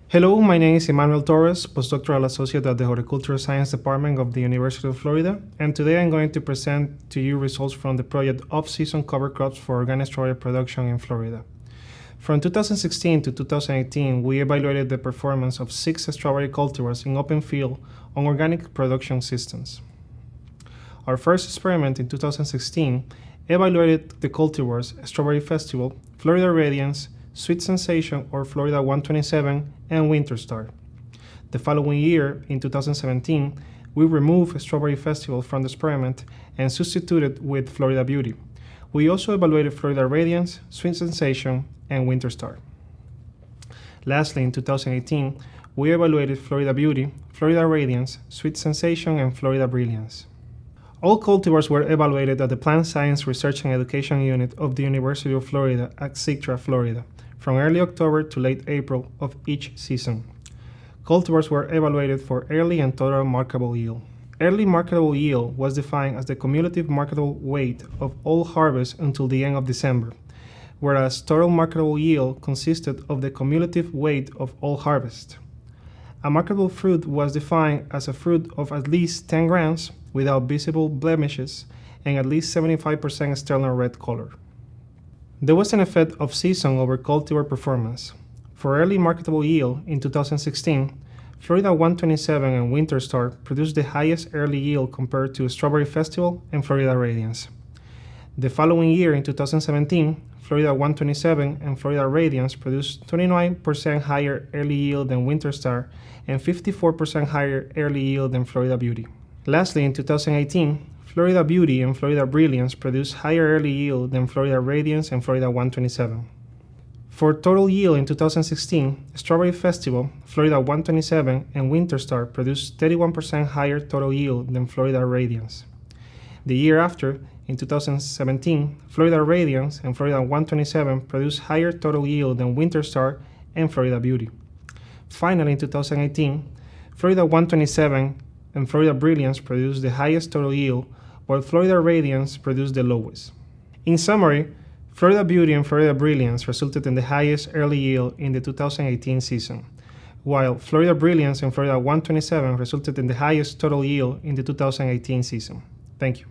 Hello, my name is Emmanuel Torres, postdoctoral associate at the Horticultural Science Department of the University of Florida, and today I'm going to present to you results from the project Off-Season Cover Crops for Organic Strawberry Production in Florida. From 2016 to 2018, we evaluated the performance of 6 strawberry cultivars in open field on organic production systems. Our first experiment in 2016 evaluated the cultivars Strawberry Festival, Florida Radiance, Sweet Sensation or Florida 127, and Winter Star. The following year, in 2017, we removed Strawberry Festival from the experiment and substituted with Florida Beauty. We also evaluated Florida Radiance, Sweet Sensation, and Winter Star. Lastly, in 2018, we evaluated Florida Beauty, Florida Radiance, Sweet Sensation, and Florida Brilliance. All cultivars were evaluated at the Plant Science Research and Education Unit of the University of Florida at Sitka, Florida, from early October to late April of each season. Cultivars were evaluated for early and total marketable yield. Early marketable yield was defined as the cumulative marketable weight of all harvests until the end of December, whereas total marketable yield consisted of the cumulative weight of all harvests. A marketable fruit was defined as a fruit of at least 10 grams without visible blemishes and at least 75% sterling red color. There was an effect of season over cultivar performance. For early marketable yield in 2016, Florida 127 and Winter Star produced the highest early yield compared to Strawberry Festival and Florida Radiance. The following year in 2017, Florida 127 and Florida Radiance produced 29% higher early yield than Winter Star and 54% higher early yield than Florida Beauty. Lastly, in 2018, Florida Beauty and Florida Brilliance produced higher early yield than Florida Radiance and Florida 127. For total yield in 2016, Strawberry Festival, Florida 127, and Winter Star produced 31% higher total yield than Florida Radiance. The year after, in 2017, Florida Radiance and Florida 127 produced higher total yield than Winter Star and Florida Beauty. Finally, in 2018, Florida 127 and Florida Brilliance produced the highest total yield, while Florida Radiance produced the lowest. In summary, Florida Beauty and Florida Brilliance resulted in the highest early yield in the 2018 season, while Florida Brilliance and Florida 127 resulted in the highest total yield in the 2018 season. Thank you.